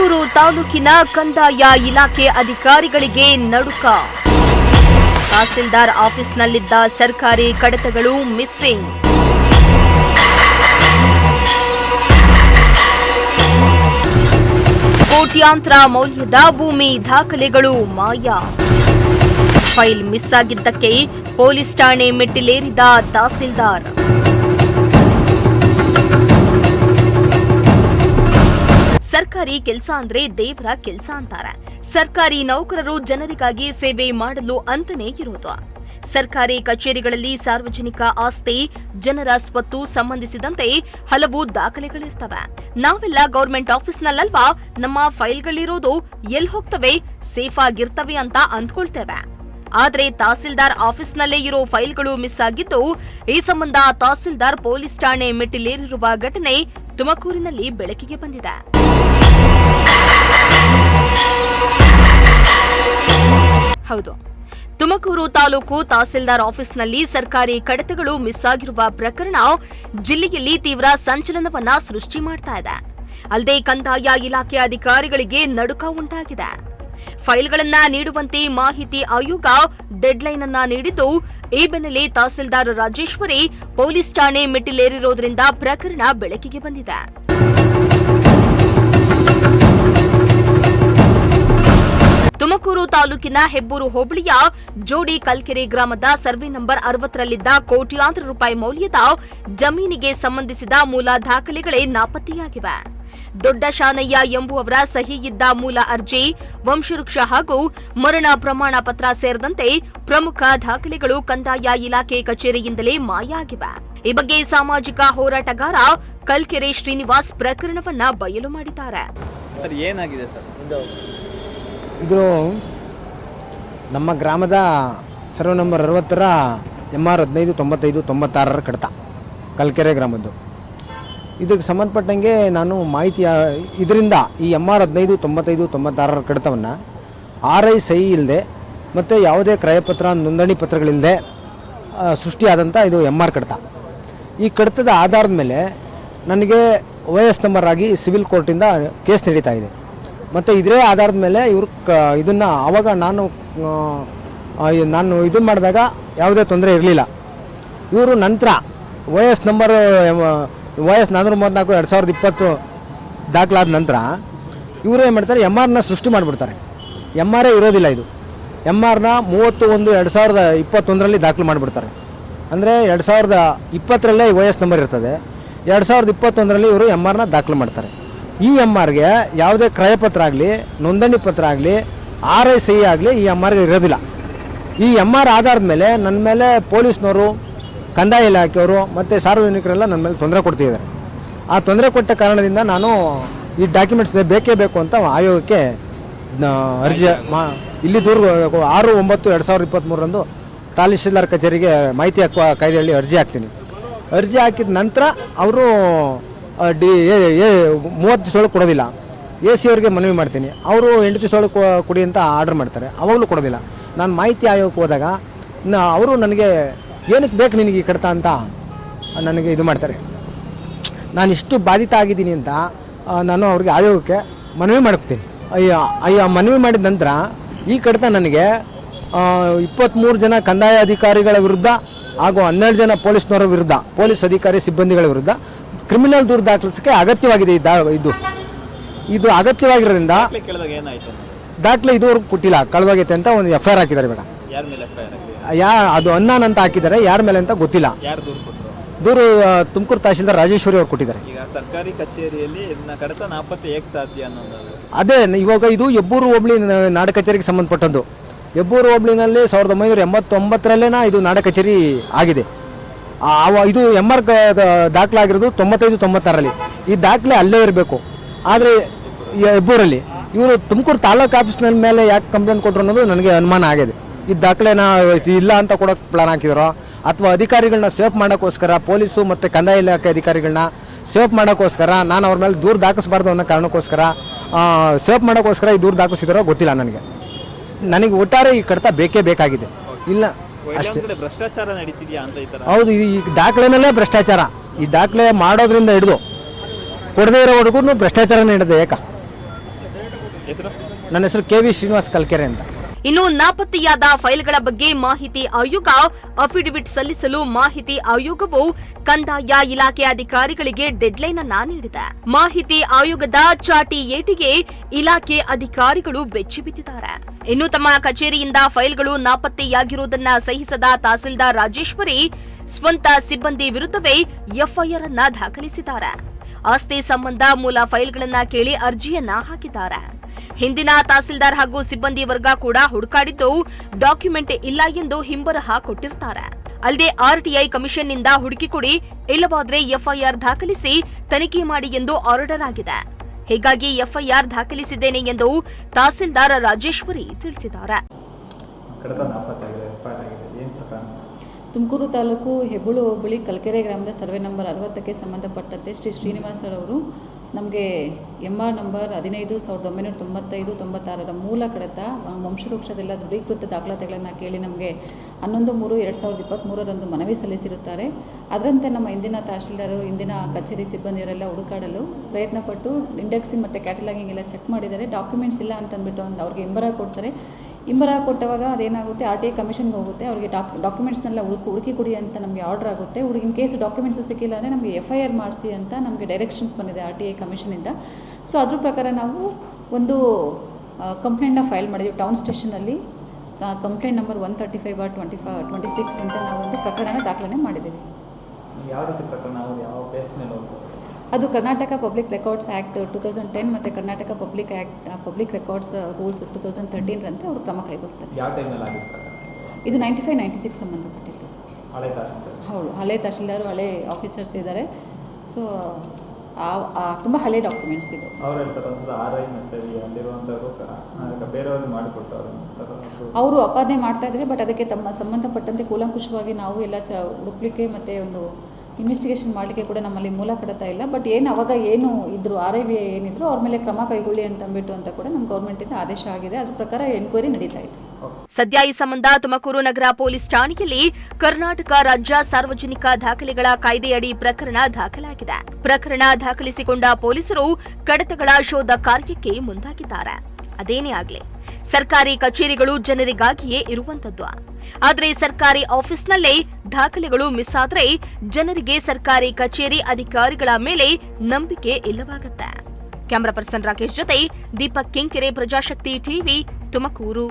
ತುಮಕೂರು ತಾಲೂಕಿನ ಕಂದಾಯ ಇಲಾಖೆ ಅಧಿಕಾರಿಗಳಿಗೆ ನಡುಕ. ತಹಸೀಲ್ದಾರ್ ಆಫೀಸ್ನಲ್ಲಿದ್ದ ಸರ್ಕಾರಿ ಕಡತಗಳು ಮಿಸ್ಸಿಂಗ್. ಕೋಟ್ಯಾಂತರ ಮೌಲ್ಯದ ಭೂಮಿ ದಾಖಲೆಗಳು ಮಾಯ. ಫೈಲ್ ಮಿಸ್ ಆಗಿದ್ದಕ್ಕೆ ಪೊಲೀಸ್ ಠಾಣೆ ಮೆಟ್ಟಿಲೇರಿದ ತಹಸೀಲ್ದಾರ್. ಸರ್ಕಾರಿ ಕೆಲಸ ಅಂದ್ರೆ ದೇವರ ಕೆಲಸ ಅಂತಾರೆ. ಸರ್ಕಾರಿ ನೌಕರರು ಜನರಿಗಾಗಿ ಸೇವೆ ಮಾಡಲು ಅಂತಾನೆ ಇರೋದು. ಸರ್ಕಾರಿ ಕಚೇರಿಗಳಲ್ಲಿ ಸಾರ್ವಜನಿಕ ಆಸ್ತಿ, ಜನರ ಸ್ವತ್ತು ಸಂಬಂಧಿಸಿದಂತೆ ಹಲವು ದಾಖಲೆಗಳಿರ್ತವೆ. ನಾವೆಲ್ಲ ಗವರ್ಮೆಂಟ್ ಆಫೀಸ್ನಲ್ಲಲ್ವಾ ನಮ್ಮ ಫೈಲ್ಗಳಿರೋದು, ಎಲ್ಲಿ ಹೋಗ್ತವೆ, ಸೇಫ್ ಆಗಿರ್ತವೆ ಅಂತ ಅಂದ್ಕೊಳ್ತೇವೆ. ಆದ್ರೆ ತಹಸೀಲ್ದಾರ್ ಆಫೀಸ್ನಲ್ಲೇ ಇರೋ ಫೈಲ್ಗಳು ಮಿಸ್ ಆಗಿದ್ದು, ಈ ಸಂಬಂಧ ತಹಸೀಲ್ದಾರ್ ಪೊಲೀಸ್ ಠಾಣೆ ಮೆಟ್ಟಿಲೇರಿರುವ ಘಟನೆ ತುಮಕೂರಿನಲ್ಲಿ ಬೆಳಕಿಗೆ ಬಂದಿದೆ. ಹೌದು, ತುಮಕೂರು ತಾಲೂಕು ತಹಸೀಲ್ದಾರ್ ಆಫೀಸ್ನಲ್ಲಿ ಸರ್ಕಾರಿ ಕಡತಗಳು ಮಿಸ್ ಆಗಿರುವ ಪ್ರಕರಣ ಜಿಲ್ಲೆಯಲ್ಲಿ ತೀವ್ರ ಸಂಚಲನವನ್ನ ಸೃಷ್ಟಿ ಮಾಡ್ತಾ ಇದೆ. ಅಲ್ಲದೆ ಕಂದಾಯ ಇಲಾಖೆ ಅಧಿಕಾರಿಗಳಿಗೆ ನಡುಕ ಉಂಟಾಗಿದೆ. ಫೈಲ್ಗಳನ್ನ ನೀಡುವಂತೆ ಮಾಹಿತಿ ಆಯೋಗ ಡೆಡ್ಲೈನ್ ಅನ್ನ ನೀಡಿದ್ದು, ಈ ಬೆನ್ನಲ್ಲೇ ತಹಸೀಲ್ದಾರ್ ರಾಜೇಶ್ವರಿ ಪೊಲೀಸ್ ಠಾಣೆ ಮೆಟ್ಟಿಲೇರಿರೋದ್ರಿಂದ ಪ್ರಕರಣ ಬೆಳಕಿಗೆ ಬಂದಿದೆ. ತುಮಕೂರು ತಾಲೂಕಿನ ಹೆಬ್ಬೂರು ಹೋಬಳಿಯ ಜೋಡಿ ಕಲ್ಕೆರೆ ಗ್ರಾಮದ ಸರ್ವೆ ನಂಬರ್ 60ರಲ್ಲಿದ್ದ ಕೋಟ್ಯಾಂತರ ರೂಪಾಯಿ ಮೌಲ್ಯದ ಜಮೀನಿಗೆ ಸಂಬಂಧಿಸಿದ ಮೂಲ ದಾಖಲೆಗಳೇ ನಾಪತ್ತೆಯಾಗಿವೆ. ದೊಡ್ಡ ಶಾನಯ್ಯ ಎಂಬುವವರ ಸಹಿ ಇದ್ದ ಮೂಲ ಅರ್ಜಿ, ವಂಶವೃಕ್ಷ ಹಾಗೂ ಮರಣ ಪ್ರಮಾಣ ಪತ್ರ ಸೇರಿದಂತೆ ಪ್ರಮುಖ ದಾಖಲೆಗಳು ಕಂದಾಯ ಇಲಾಖೆ ಕಚೇರಿಯಿಂದಲೇ ಮಾಯ ಆಗಿವೆ. ಈ ಬಗ್ಗೆ ಸಾಮಾಜಿಕ ಹೋರಾಟಗಾರ ಕಲ್ಕೆರೆ ಶ್ರೀನಿವಾಸ್ ಪ್ರಕರಣವನ್ನ ಬಯಲು ಮಾಡಿದ್ದಾರೆ. ಇದು ನಮ್ಮ ಗ್ರಾಮದ ಸರ್ವೆ ನಂಬರ್ 60ರ MR 1595-96 ಕಡತ, ಕಲ್ಕೆರೆ ಗ್ರಾಮದ್ದು. ಇದಕ್ಕೆ ಸಂಬಂಧಪಟ್ಟಂಗೆ ನಾನು ಮಾಹಿತಿ ಇದರಿಂದ ಈ MR 1595-96 ಕಡತವನ್ನು RI ಸಹಿ ಇಲ್ಲದೆ ಮತ್ತು ಯಾವುದೇ ಕ್ರಯಪತ್ರ ನೋಂದಣಿ ಪತ್ರಗಳಿಲ್ಲದೆ ಸೃಷ್ಟಿಯಾದಂಥ ಇದು MR ಕಡತ. ಈ ಕಡತದ ಆಧಾರದ ಮೇಲೆ ನನಗೆ OS ನಂಬರ್ ಆಗಿ ಸಿವಿಲ್ ಕೋರ್ಟಿಂದ ಕೇಸ್ ನಡೀತಾ ಇದೆ. ಮತ್ತು ಇದರೇ ಆಧಾರದ ಮೇಲೆ ಇವರು ಇದನ್ನು ಆವಾಗ ನಾನು ಇದನ್ನು ಮಾಡಿದಾಗ ಯಾವುದೇ ತೊಂದರೆ ಇರಲಿಲ್ಲ. ಇವರು ನಂತರ OS ನಂಬರ್ OS 434/2020 ದಾಖಲಾದ ನಂತರ ಇವರು ಏನು ಮಾಡ್ತಾರೆ, MRನ ಸೃಷ್ಟಿ ಮಾಡಿಬಿಡ್ತಾರೆ. MRೇ ಇರೋದಿಲ್ಲ. ಇದು MRನ 31/2021 ದಾಖಲು ಮಾಡಿಬಿಡ್ತಾರೆ. ಅಂದರೆ 2020ರಲ್ಲೇ OS ನಂಬರ್ ಇರ್ತದೆ, 2021ರಲ್ಲಿ ಇವರು MRನ ದಾಖಲು ಮಾಡ್ತಾರೆ. ಈ MRಗೆ ಯಾವುದೇ ಕ್ರಯಪತ್ರ ಆಗಲಿ, ನೋಂದಣಿ ಪತ್ರ ಆಗಲಿ, RI ಸಹಿ ಆಗಲಿ ಈ MRಗೆ ಇರೋದಿಲ್ಲ. ಈ MR ಆಧಾರದ ಮೇಲೆ ನನ್ನ ಮೇಲೆ ಪೊಲೀಸ್ನವರು, ಕಂದಾಯ ಇಲಾಖೆಯವರು ಮತ್ತು ಸಾರ್ವಜನಿಕರೆಲ್ಲ ನನ್ನ ಮೇಲೆ ತೊಂದರೆ ಕೊಡ್ತಿದ್ದಾರೆ. ಆ ತೊಂದರೆ ಕೊಟ್ಟ ಕಾರಣದಿಂದ ನಾನು ಈ ಡಾಕ್ಯುಮೆಂಟ್ಸ್ ಬೇಕೇ ಬೇಕು ಅಂತ ಆಯೋಗಕ್ಕೆ ಅರ್ಜಿ ಇಲ್ಲಿ ದೂರ 6/9/2023 ತಹಸೀಲ್ದಾರ್ ಕಚೇರಿಗೆ ಮಾಹಿತಿ ಹಕ್ಕು ಕಾಯ್ದೆಯಲ್ಲಿ ಅರ್ಜಿ ಹಾಕ್ತೀನಿ. ಅರ್ಜಿ ಹಾಕಿದ ನಂತರ ಅವರು 30 ದಿವಸದೊಳಗೆ ಕೊಡೋದಿಲ್ಲ. AC ಅವ್ರಿಗೆ ಮನವಿ ಮಾಡ್ತೀನಿ, ಅವರು 8 ದಿವಸದೊಳಗೆ ಕೊಡಿ ಅಂತ ಆರ್ಡರ್ ಮಾಡ್ತಾರೆ, ಅವಾಗಲೂ ಕೊಡೋದಿಲ್ಲ. ನಾನು ಮಾಹಿತಿ ಆಯೋಗಕ್ಕೆ ಹೋದಾಗ ಅವರು ನನಗೆ ಏನಕ್ಕೆ ಬೇಕು ನಿನಗೆ ಈ ಕಡತ ಅಂತ ನನಗೆ ಇದು ಮಾಡ್ತಾರೆ. ನಾನು ಇಷ್ಟು ಬಾಧಿತ ಆಗಿದ್ದೀನಿ ಅಂತ ನಾನು ಅವ್ರಿಗೆ ಆಯೋಗಕ್ಕೆ ಮನವಿ ಮಾಡ್ತೀನಿ. ಮನವಿ ಮಾಡಿದ ನಂತರ ಈ ಕಡತ ನನಗೆ 23 ಜನ ಕಂದಾಯ ಅಧಿಕಾರಿಗಳ ವಿರುದ್ಧ ಹಾಗೂ 12 ಜನ ಪೊಲೀಸ್ನವರ ವಿರುದ್ಧ, ಪೊಲೀಸ್ ಅಧಿಕಾರಿ ಸಿಬ್ಬಂದಿಗಳ ವಿರುದ್ಧ ಕ್ರಿಮಿನಲ್ ದೂರು ದಾಖಲಿಸಕ್ಕೆ ಅಗತ್ಯವಾಗಿದೆ. ಇದು ಅಗತ್ಯವಾಗಿರೋದ್ರಿಂದ ದಾಖಲೆ ಇದುವರೆಗೂ ಕೊಟ್ಟಿಲ್ಲ, ಕಳೆದೋಗೈತೆ ಅಂತ ಒಂದು FIR ಹಾಕಿದ್ದಾರೆ. ಬೇಡ ಅದು ಅನ್ನಾನ್ ಅಂತ ಹಾಕಿದ್ದಾರೆ, ಯಾರ ಮೇಲೆ ಅಂತ ಗೊತ್ತಿಲ್ಲ. ದೂರು ತುಮಕೂರು ತಹಸೀಲ್ದಾರ್ ರಾಜೇಶ್ವರಿ ಅವರು ಕೊಟ್ಟಿದ್ದಾರೆ. ಸರ್ಕಾರಿ ಕಚೇರಿಯಲ್ಲಿ ಕಡತ ನಾಪತ್ತೆ ಹೇಗೆ ಸಾಧ್ಯ ಅನ್ನೋದು ಅದೇ ಇವಾಗ ಇದು ಹೆಬ್ಬೂರು ಹೋಬಳಿ ನಾಡ ಕಚೇರಿಗೆ ಸಂಬಂಧಪಟ್ಟದ್ದು. ಹೆಬ್ಬೂರು ಹೋಬಳಿನಲ್ಲಿ 1989ರಲ್ಲೇನ ಇದು ನಾಡ ಕಚೇರಿ ಆಗಿದೆ. ಇದು MR ದಾಖಲಾಗಿರೋದು 95-96ರಲ್ಲಿ. ಈ ದಾಖಲೆ ಅಲ್ಲೇ ಇರಬೇಕು. ಆದರೆ ಹೆಬ್ಬೂರಲ್ಲಿ ಇವರು ತುಮಕೂರು ತಾಲೂಕು ಆಫೀಸ್ನ ಮೇಲೆ ಯಾಕೆ ಕಂಪ್ಲೇಂಟ್ ಕೊಟ್ಟರು ಅನ್ನೋದು ನನಗೆ ಅನುಮಾನ ಆಗಿದೆ. ಈ ದಾಖಲೆನ ಇಲ್ಲ ಅಂತ ಕೊಡೋಕ್ಕೆ ಪ್ಲಾನ್ ಹಾಕಿದಾರೋ ಅಥವಾ ಅಧಿಕಾರಿಗಳನ್ನ ಸೇಫ್ ಮಾಡೋಕ್ಕೋಸ್ಕರ, ಪೊಲೀಸು ಮತ್ತು ಕಂದಾಯ ಇಲಾಖೆ ಅಧಿಕಾರಿಗಳನ್ನ ಸೇಫ್ ಮಾಡೋಕ್ಕೋಸ್ಕರ, ನಾನು ಅವ್ರ ಮೇಲೆ ದೂರು ದಾಖಲಿಸಬಾರ್ದು ಅನ್ನೋ ಕಾರಣಕ್ಕೋಸ್ಕರ ಸೇಫ್ ಮಾಡೋಕ್ಕೋಸ್ಕರ ಈ ದೂರು ದಾಖಲಿಸಿದಾರೋ ಗೊತ್ತಿಲ್ಲ. ನನಗೆ ಒಟ್ಟಾರೆ ಈ ಕಡತ ಬೇಕೇ ಬೇಕಾಗಿದೆ. ಇಲ್ಲ ಅಷ್ಟೇ, ಭ್ರಷ್ಟಾಚಾರ ನಡೀತಿದೆಯಾ ಅಂತ ಈ ತರ? ಹೌದು, ಈ ದಾಖಲೆನಲ್ಲೇ ಭ್ರಷ್ಟಾಚಾರ. ಈ ದಾಖಲೆ ಮಾಡೋದ್ರಿಂದ ಹಿಡಿದು ಕೊಡದೇ ಇರೋವರೆಗೂ ಭ್ರಷ್ಟಾಚಾರ ನಡೆದಿದೆ. ಹೆಸರು? ನನ್ನ ಹೆಸರು KV ಶ್ರೀನಿವಾಸ್ ಕಲ್ಕೆರೆ ಅಂತ. ಇನ್ನು ನಾಪತ್ತೆಯಾದ ಫೈಲ್ಗಳ ಬಗ್ಗೆ ಮಾಹಿತಿ ಆಯೋಗ ಅಫಿಡವಿಟ್ ಸಲ್ಲಿಸಲು ಮಾಹಿತಿ ಆಯೋಗವು ಕಂದಾಯ ಇಲಾಖೆ ಅಧಿಕಾರಿಗಳಿಗೆ ಡೆಡ್ಲೈನ್ ಅನ್ನ ನೀಡಿದೆ. ಮಾಹಿತಿ ಆಯೋಗದ ಚಾಟಿ ಏಟಿಗೆ ಇಲಾಖೆ ಅಧಿಕಾರಿಗಳು ಬೆಚ್ಚಿಬಿದ್ದಿದ್ದಾರೆ. ಇನ್ನು ತಮ್ಮ ಕಚೇರಿಯಿಂದ ಫೈಲ್ಗಳು ನಾಪತ್ತೆಯಾಗಿರುವುದನ್ನ ಸಹಿಸದ ತಹಸೀಲ್ದಾರ್ ರಾಜೇಶ್ವರಿ ಸ್ವಂತ ಸಿಬ್ಬಂದಿ ವಿರುದ್ಧವೇ ಎಫ್ಐಆರ್ ಅನ್ನ ದಾಖಲಿಸಿದ್ದಾರೆ. ಆಸ್ತಿ ಸಂಬಂಧ ಮೂಲ ಫೈಲ್ಗಳನ್ನ ಕೇಳಿ ಅರ್ಜಿಯನ್ನ ಹಾಕಿದ್ದಾರೆ. ಹಿಂದಿನ ತಹಸೀಲ್ದಾರ್ ಹಾಗೂ ಸಿಬ್ಬಂದಿ ವರ್ಗ ಕೂಡ ಹುಡುಕಾಡಿದ್ದು ಡಾಕ್ಯುಮೆಂಟ್ ಇಲ್ಲ ಎಂದು ಹಿಂಬರಹ ಕೊಟ್ಟಿರ್ತಾರೆ. ಅಲ್ಲದೆ RTI ಕಮಿಷನ್ನಿಂದ ಹುಡುಕಿ ಕೊಡಿ, ಇಲ್ಲವಾದ್ರೆ ಎಫ್ಐಆರ್ ದಾಖಲಿಸಿ ತನಿಖೆ ಮಾಡಿ ಎಂದು ಆರ್ಡರ್ ಆಗಿದೆ. ಹೀಗಾಗಿ ಎಫ್ಐಆರ್ ದಾಖಲಿಸಿದ್ದೇನೆ ಎಂದು ತಹಸೀಲ್ದಾರ್ ರಾಜೇಶ್ವರಿ ತಿಳಿಸಿದ್ದಾರೆ. ತುಮಕೂರು ತಾಲೂಕು ಹೆಬ್ಬುಳು ಹೋಬಳಿ ಕಲ್ಕೆರೆ ಗ್ರಾಮದ ಸರ್ವೆ ನಂಬರ್ 60ಕ್ಕೆ ಸಂಬಂಧಪಟ್ಟಂತೆ ಶ್ರೀ ಶ್ರೀನಿವಾಸರವರು ನಮಗೆ MR ನಂಬರ್ 15/1995-96ರ ಮೂಲ ಕಡತ ವಂಶವೃಕ್ಷದೆಲ್ಲ ದೃಢೀಕೃತ ದಾಖಲಾತಿಗಳನ್ನು ಕೇಳಿ ನಮಗೆ 11/3/2023ರಂದು ಮನವಿ ಸಲ್ಲಿಸಿರುತ್ತಾರೆ. ಅದರಂತೆ ನಮ್ಮ ಇಂದಿನ ತಹಶೀಲ್ದಾರರು ಇಂದಿನ ಕಚೇರಿ ಸಿಬ್ಬಂದಿಯವರೆಲ್ಲ ಹುಡುಕಾಡಲು ಪ್ರಯತ್ನಪಟ್ಟು ಇಂಡೆಕ್ಸಿಂಗ್ ಮತ್ತು ಕ್ಯಾಟಲಾಗಿಂಗ್ ಎಲ್ಲ ಚೆಕ್ ಮಾಡಿದ್ದಾರೆ. ಡಾಕ್ಯುಮೆಂಟ್ಸ್ ಇಲ್ಲ ಅಂತಂದ್ಬಿಟ್ಟು ಅವ್ರಿಗೆ ಇಂಬರ ಕೊಡ್ತಾರೆ. ಇಂಬರ ಕೊಟ್ಟವಾಗ ಅದೇನಾಗುತ್ತೆ, RTI ಕಮಿಷನ್ಗೆ ಹೋಗುತ್ತೆ. ಅವರಿಗೆ ಡಾಕ್ಯುಮೆಂಟ್ಸ್ನೆಲ್ಲ ಹುಡುಕಿ ಕೊಡಿ ಅಂತ ನಮಗೆ ಆರ್ಡರ್ ಆಗುತ್ತೆ. ಇನ್ ಕೇಸ್ ಡಾಕ್ಯುಮೆಂಟ್ಸ್ ಸಿಕ್ಕಿಲ್ಲ ಅಂದರೆ ನಮಗೆ FIR ಮಾಡಿಸಿ ಅಂತ ನಮಗೆ ಡೈರೆಕ್ಷನ್ಸ್ ಬಂದಿದೆ RTI ಕಮಿಷನಿಂದ. ಸೊ ಅದ್ರ ಪ್ರಕಾರ ನಾವು ಒಂದು ಕಂಪ್ಲೇಂಟ್ನ ಫೈಲ್ ಮಾಡಿದ್ದೀವಿ ಟೌನ್ ಸ್ಟೇಷನಲ್ಲಿ. ಕಂಪ್ಲೇಂಟ್ ನಂಬರ್ 135/26 ಅಂತ ನಾವು ಒಂದು ಪ್ರಕರಣ ದಾಖಲೆ ಮಾಡಿದ್ದೀವಿ. ಯಾವ ರೀತಿ ಪ್ರಕರಣ? ಯಾವ ಬೇಸ್ ಮೇಲೆ? ಅದು ಕರ್ನಾಟಕ ಪಬ್ಲಿಕ್ ರೆಕಾರ್ಡ್ಸ್ ಆ್ಯಕ್ಟ್ 2010 ಮತ್ತು ಕರ್ನಾಟಕ ಪಬ್ಲಿಕ್ ರೆಕಾರ್ಡ್ಸ್ ರೂಲ್ಸ್ 2013ರಂತೆ ಅವರು ಕ್ರಮ ಕೈಗೊಳ್ತಾರೆ. ಯಾವ ಟೈಮಲ್ಲಿ ಆಗಿತ್ತು? ಇದು 95-96 ಸಂಬಂಧಪಟ್ಟಿತ್ತು. ಹಳೆ ತಹಶೀಲ್ದಾರ್? ಹೌದು, ಹಳೆ ತಹಶೀಲ್ದಾರು, ಹಳೆ ಆಫೀಸರ್ಸ್ ಇದ್ದಾರೆ. ಸೊ ತುಂಬ ಹಳೆ ಡಾಕ್ಯುಮೆಂಟ್ಸ್ ಇದು. ಅವ್ರು ಹೇಳ್ತಾರಂಥದ್ದು RI ಮತ್ತು ಅಲ್ಲಿರುವಂಥವ್ರು ಬೇರೆಯವ್ರಿಗೆ ಮಾಡಿಕೊಟ್ಟವ್ರು ಅವರು ಅಪಾದನೆ ಮಾಡ್ತಾ ಇದ್ದಾರೆ. ಬಟ್ ಅದಕ್ಕೆ ತಮ್ಮ ಸಂಬಂಧಪಟ್ಟಂತೆ ಕೂಲಂಕುಷವಾಗಿ ನಾವು ಎಲ್ಲ ಹುಡುಕ್ಲಿಕ್ಕೆ ಮತ್ತು ಒಂದು ಇನ್ವೆಸ್ಟಿಗೇಷನ್ ಮಾಡಲಿಕ್ಕೆ ಕೂಡ ನಮ್ಮಲ್ಲಿ ಮೂಲ ಕಡತ ಇಲ್ಲ. ಬಟ್ ಅವಾಗ ಏನು ಇದ್ರು RIV ಏನಿದ್ರು ಅವ್ರ ಮೇಲೆ ಕ್ರಮ ಕೈಗೊಳ್ಳಿ ಅಂತಂದ್ಬಿಟ್ಟು ಅಂತ ಕೂಡ ನಮ್ಮ ಗೌರ್ಮೆಂಟಿಂದ ಆದೇಶ ಆಗಿದೆ. ಅದ್ರ ಪ್ರಕಾರ ಎನ್ಕ್ವೈರಿ ನಡೀತಾ ಇದೆ. ಸದ್ಯ ಈ ಸಂಬಂಧ ತುಮಕೂರು ನಗರ ಪೊಲೀಸ್ ಠಾಣೆಯಲ್ಲಿ ಕರ್ನಾಟಕ ರಾಜ್ಯ ಸಾರ್ವಜನಿಕ ದಾಖಲೆಗಳ ಕಾಯ್ದೆಯಡಿ ಪ್ರಕರಣ ದಾಖಲಾಗಿದೆ. ಪ್ರಕರಣ ದಾಖಲಿಸಿಕೊಂಡ ಪೊಲೀಸರು ಕಡತಗಳ ಶೋಧ ಕಾರ್ಯಕ್ಕೆ ಮುಂದಾಗಿದ್ದಾರೆ. ಅದೇನೇ ಆಗಲಿ, ಸರ್ಕಾರಿ ಕಚೇರಿಗಳು ಜನರಿಗಾಗಿಯೇ ಇರುವಂತದ್ದು. ಆದರೆ ಸರ್ಕಾರಿ ಆಫೀಸ್ನಲ್ಲೇ ದಾಖಲೆಗಳು ಮಿಸ್ ಆದ್ರೆ ಜನರಿಗೆ ಸರ್ಕಾರಿ ಕಚೇರಿ ಅಧಿಕಾರಿಗಳ ಮೇಲೆ ನಂಬಿಕೆ ಇಲ್ಲವಾಗುತ್ತೆ. ಕ್ಯಾಮರಾ ಪರ್ಸನ್ ರಾಕೇಶ್ ಜೊತೆ ದೀಪಕ್ ಕೆಂಕೆರೆ, ಪ್ರಜಾಶಕ್ತಿ ಟಿವಿ, ತುಮಕೂರು.